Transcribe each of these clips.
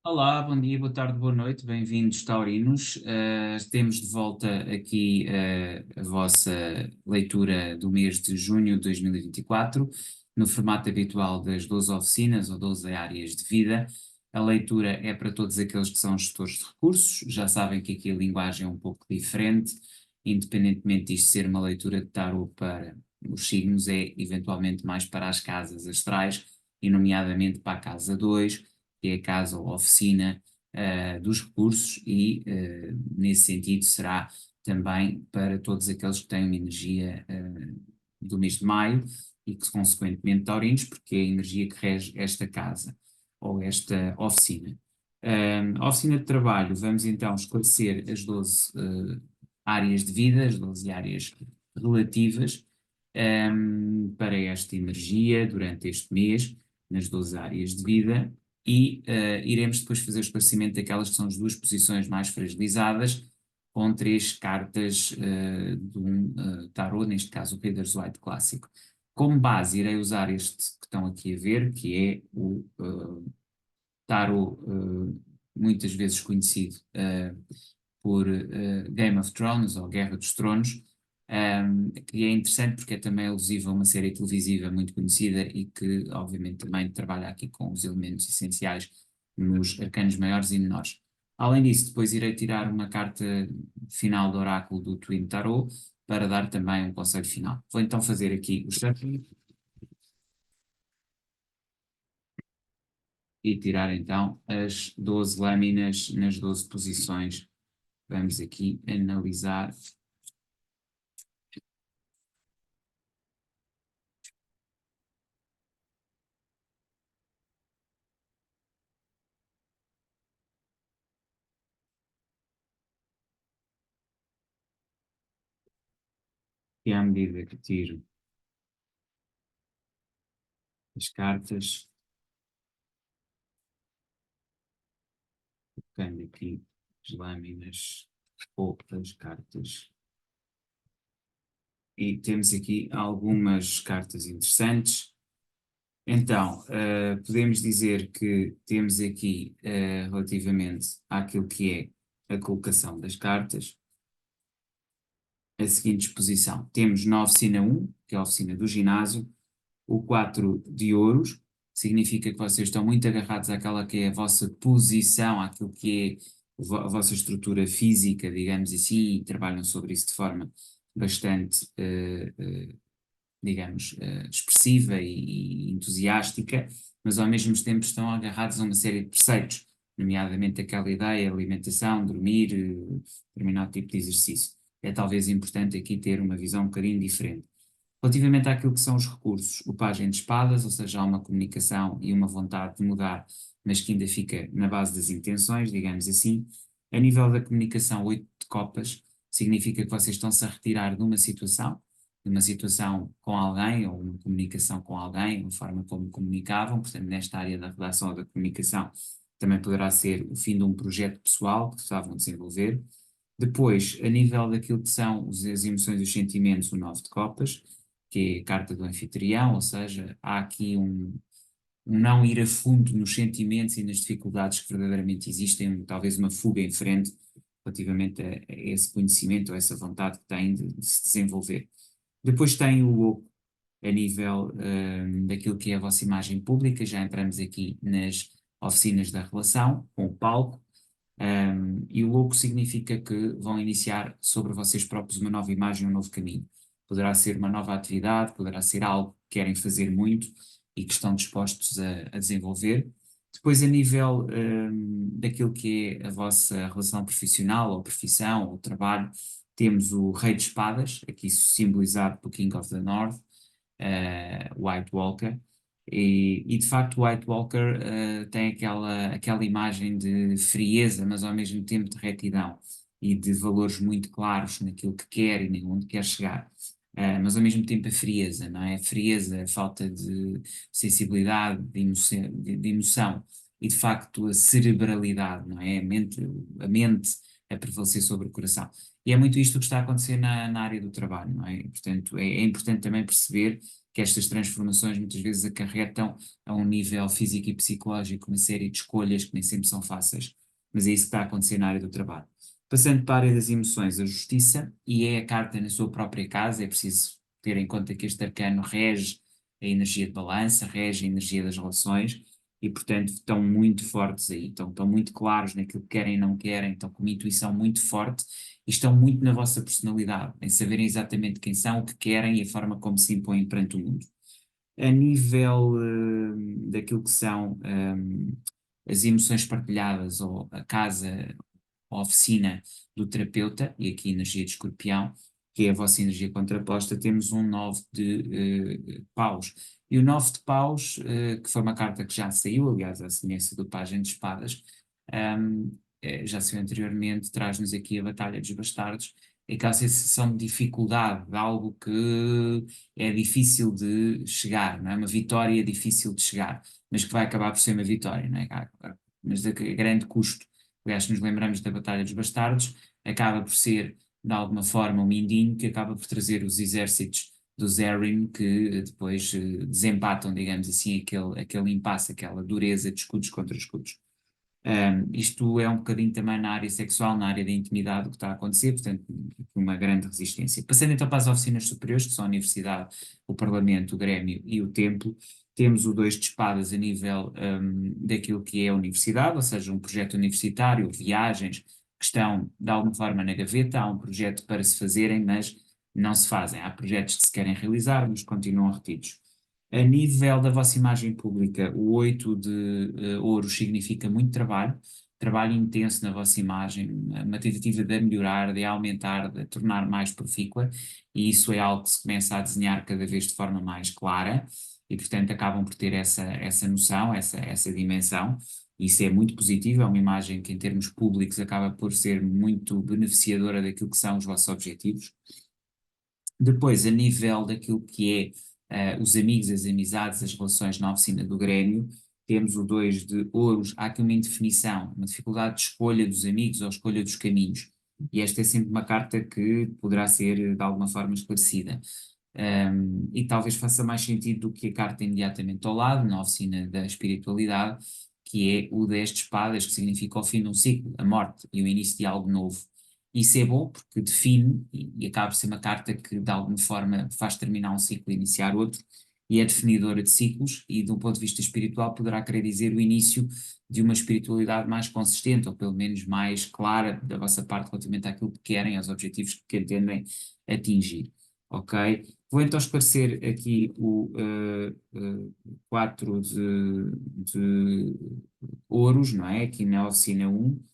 Olá, bom dia, boa tarde, boa noite, bem-vindos, taurinos. Temos de volta aqui a vossa leitura do mês de junho de 2024, no formato habitual das 12 oficinas ou 12 áreas de vida. A leitura é para todos aqueles que são gestores de recursos, já sabem que aqui a linguagem é um pouco diferente, independentemente disto ser uma leitura de tarot para os signos, é eventualmente mais para as casas astrais, e nomeadamente para a casa 2, que é a casa ou oficina dos recursos, e nesse sentido será também para todos aqueles que têm uma energia do mês de maio e que consequentemente taurinos, porque é a energia que rege esta casa ou esta oficina. A oficina de trabalho, vamos então esclarecer as 12 áreas de vida, as 12 áreas relativas para esta energia durante este mês, nas 12 áreas de vida, e iremos depois fazer o esclarecimento daquelas que são as duas posições mais fragilizadas, com três cartas de um tarot, neste caso o Reader's White clássico. Como base, irei usar este que estão aqui a ver, que é o tarot, muitas vezes conhecido por Game of Thrones ou Guerra dos Tronos, que é interessante porque é também alusivo a uma série televisiva muito conhecida e que, obviamente, também trabalha aqui com os elementos essenciais nos arcanos maiores e menores. Além disso, depois irei tirar uma carta final do oráculo do Twin Tarot para dar também um conselho final. Vou então fazer aqui o shuffle e tirar então as 12 lâminas nas 12 posições. Vamos aqui analisar. E à medida que tiro as cartas, colocando aqui as lâminas ou as cartas. E temos aqui algumas cartas interessantes. Então, podemos dizer que temos aqui, relativamente àquilo que é a colocação das cartas, a seguinte exposição. Temos na oficina 1, que é a oficina do ginásio, o 4 de ouros, significa que vocês estão muito agarrados àquela que é a vossa posição, àquilo que é a vossa estrutura física, digamos assim, e trabalham sobre isso de forma bastante, digamos, expressiva e entusiástica, mas ao mesmo tempo estão agarrados a uma série de preceitos, nomeadamente aquela ideia, alimentação, dormir, determinado tipo de exercício. É talvez importante aqui ter uma visão um bocadinho diferente. Relativamente àquilo que são os recursos, o pajem de espadas, ou seja, há uma comunicação e uma vontade de mudar, mas que ainda fica na base das intenções, digamos assim. A nível da comunicação, 8 de copas, significa que vocês estão-se a retirar de uma situação com alguém, ou uma comunicação com alguém, uma forma como comunicavam, portanto, nesta área da redação ou da comunicação, também poderá ser o fim de um projeto pessoal que estavam a desenvolver. Depois, a nível daquilo que são as emoções e os sentimentos, o 9 de copas, que é a carta do anfitrião, ou seja, há aqui um não ir a fundo nos sentimentos e nas dificuldades que verdadeiramente existem, talvez uma fuga em frente relativamente a esse conhecimento ou essa vontade que têm de se desenvolver. Depois tem o louco a nível daquilo que é a vossa imagem pública, já entramos aqui nas oficinas da relação, com o palco, e o louco significa que vão iniciar sobre vocês próprios uma nova imagem, um novo caminho. Poderá ser uma nova atividade, poderá ser algo que querem fazer muito e que estão dispostos a desenvolver. Depois, a nível daquilo que é a vossa relação profissional, ou profissão, ou trabalho, temos o Rei de Espadas, aqui simbolizado pelo King of the North, White Walker, e de facto o White Walker tem aquela imagem de frieza, mas ao mesmo tempo de retidão e de valores muito claros naquilo que quer e onde quer chegar. Mas ao mesmo tempo a frieza, não é? A frieza, a falta de sensibilidade, de emoção e de facto a cerebralidade, não é? A mente a prevalecer sobre o coração. E é muito isto que está a acontecer na área do trabalho, não é? E, portanto, é importante também perceber que estas transformações muitas vezes acarretam a um nível físico e psicológico uma série de escolhas que nem sempre são fáceis, mas é isso que está a acontecer na área do trabalho. Passando para a área das emoções, a justiça, e é a carta na sua própria casa, é preciso ter em conta que este arcano rege a energia de balança, rege a energia das relações, e portanto estão muito fortes aí, estão muito claros naquilo que querem e não querem, estão com uma intuição muito forte e estão muito na vossa personalidade, em saberem exatamente quem são, o que querem e a forma como se impõem perante o mundo. A nível daquilo que são as emoções partilhadas ou a casa, a oficina do terapeuta, e aqui energia de escorpião, que é a vossa energia contraposta, temos um 9 de paus. E o 9 de paus, que foi uma carta que já saiu, aliás, à semelhança do Pajem de Espadas, já saiu anteriormente, traz-nos aqui a Batalha dos Bastardos, é aquela sensação de dificuldade, de algo que é difícil de chegar, não é? Uma vitória difícil de chegar, mas que vai acabar por ser uma vitória, não é? Mas a grande custo. Aliás, se nos lembramos da Batalha dos Bastardos, acaba por ser, de alguma forma, um mindinho que acaba por trazer os exércitos do Zerrin que depois desempatam, digamos assim, aquele impasse, aquela dureza de escudos contra escudos. Isto é um bocadinho também na área sexual, na área da intimidade, o que está a acontecer, portanto, uma grande resistência. Passando então para as oficinas superiores, que são a Universidade, o Parlamento, o Grêmio e o Templo, temos o 2 de espadas a nível daquilo que é a universidade, ou seja, um projeto universitário, viagens que estão de alguma forma na gaveta, há um projeto para se fazerem, mas não se fazem. Há projetos que se querem realizar, mas continuam retidos. A nível da vossa imagem pública, o 8 de ouros significa muito trabalho, trabalho intenso na vossa imagem, uma tentativa de a melhorar, de a aumentar, de a tornar mais profícua, e isso é algo que se começa a desenhar cada vez de forma mais clara, e portanto acabam por ter essa noção, essa dimensão. Isso é muito positivo, é uma imagem que em termos públicos acaba por ser muito beneficiadora daquilo que são os vossos objetivos. Depois, a nível daquilo que é os amigos, as amizades, as relações na oficina do Grêmio, temos o 2 de ouros, há aqui uma indefinição, uma dificuldade de escolha dos amigos ou escolha dos caminhos. E esta é sempre uma carta que poderá ser de alguma forma esclarecida. E talvez faça mais sentido do que a carta imediatamente ao lado, na oficina da espiritualidade, que é o 10 de espadas, que significa o fim de um ciclo, a morte e o início de algo novo. Isso é bom porque define e acaba por ser uma carta que de alguma forma faz terminar um ciclo e iniciar outro, e é definidora de ciclos e de um ponto de vista espiritual poderá querer dizer o início de uma espiritualidade mais consistente, ou pelo menos mais clara da vossa parte relativamente àquilo que querem, aos objetivos que entendem atingir. Ok? Vou então esclarecer aqui o 4 de ouros, não é? Aqui na oficina 1.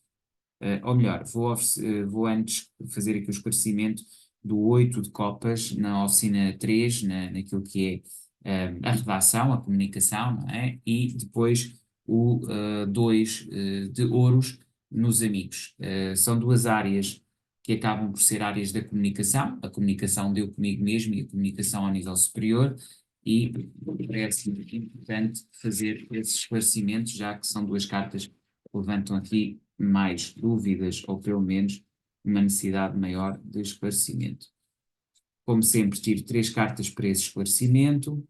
Ou melhor, vou antes fazer aqui o esclarecimento do 8 de copas na oficina 3, naquilo que é a redação, a comunicação, não é? E depois o 2 de ouros nos amigos. São duas áreas que acabam por ser áreas da comunicação, a comunicação deu comigo mesmo e a comunicação ao nível superior, e parece importante fazer esses esclarecimentos, já que são duas cartas que levantam aqui mais dúvidas ou pelo menos uma necessidade maior de esclarecimento. Como sempre, tiro 3 cartas para esse esclarecimento.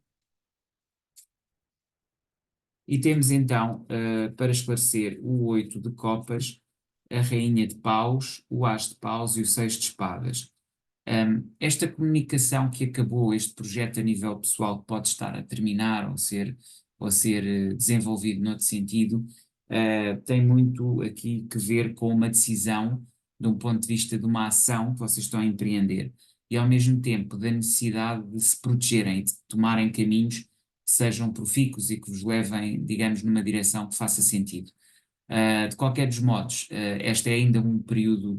E temos então, para esclarecer, o 8 de copas, a rainha de paus, o as de paus e o 6 de espadas. Esta comunicação que acabou, este projeto a nível pessoal que pode estar a terminar ou ser desenvolvido noutro sentido, tem muito aqui que ver com uma decisão, de um ponto de vista de uma ação que vocês estão a empreender, e ao mesmo tempo da necessidade de se protegerem e de tomarem caminhos que sejam profícuos e que vos levem, digamos, numa direção que faça sentido. De qualquer dos modos, este é ainda um período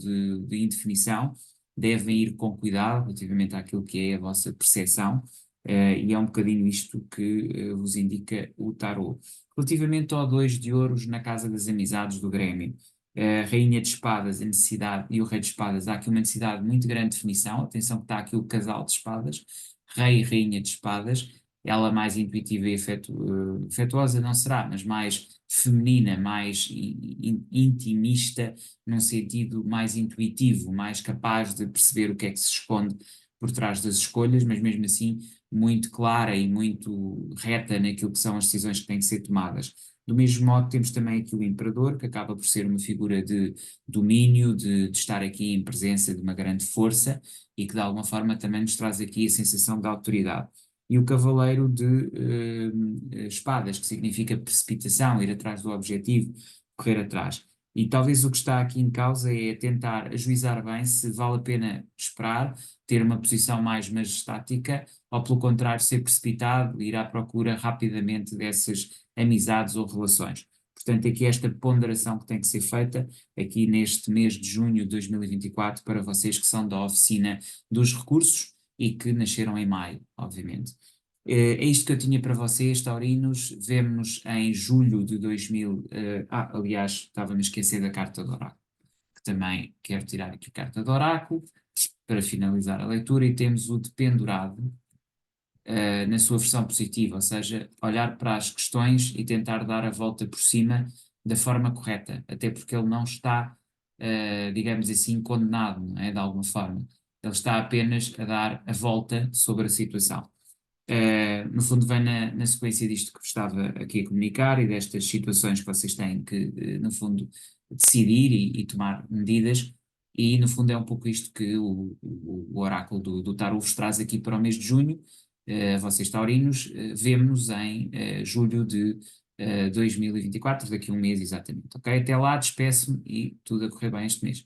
de indefinição, devem ir com cuidado relativamente àquilo que é a vossa percepção, e é um bocadinho isto que vos indica o tarot. Relativamente ao 2 de ouros na Casa das Amizades do Grêmio, Rainha de Espadas, a necessidade, e o Rei de Espadas, há aqui uma necessidade muito grande de definição, atenção que está aqui o casal de espadas, Rei e Rainha de Espadas, ela mais intuitiva e afetuosa não será, mas mais feminina, mais intimista, num sentido mais intuitivo, mais capaz de perceber o que é que se esconde por trás das escolhas, mas mesmo assim muito clara e muito reta naquilo que são as decisões que têm que ser tomadas. Do mesmo modo, temos também aqui o imperador, que acaba por ser uma figura de domínio, de estar aqui em presença de uma grande força e que de alguma forma também nos traz aqui a sensação de autoridade. E o cavaleiro de espadas, que significa precipitação, ir atrás do objetivo, correr atrás. E talvez o que está aqui em causa é tentar ajuizar bem se vale a pena esperar, ter uma posição mais majestática, ou pelo contrário, ser precipitado, ir à procura rapidamente dessas amizades ou relações. Portanto, aqui esta ponderação que tem que ser feita aqui neste mês de junho de 2024 para vocês que são da oficina dos recursos e que nasceram em maio, obviamente. É isto que eu tinha para vocês, taurinos. Vemo-nos em julho de 2000. Aliás, estava-me a esquecer da carta do oráculo, que também quero tirar aqui a carta do oráculo para finalizar a leitura, e temos o dependurado, na sua versão positiva, ou seja, olhar para as questões e tentar dar a volta por cima da forma correta, até porque ele não está, digamos assim, condenado, não é, de alguma forma. Ele está apenas a dar a volta sobre a situação. No fundo, vem na sequência disto que vos estava aqui a comunicar e destas situações que vocês têm que, no fundo, decidir e tomar medidas. E, no fundo, é um pouco isto que o oráculo do Tarot vos traz aqui para o mês de junho. Vocês taurinos, vemo-nos em julho de 2024, daqui a um mês exatamente. Ok? Até lá, despeço-me e tudo a correr bem este mês.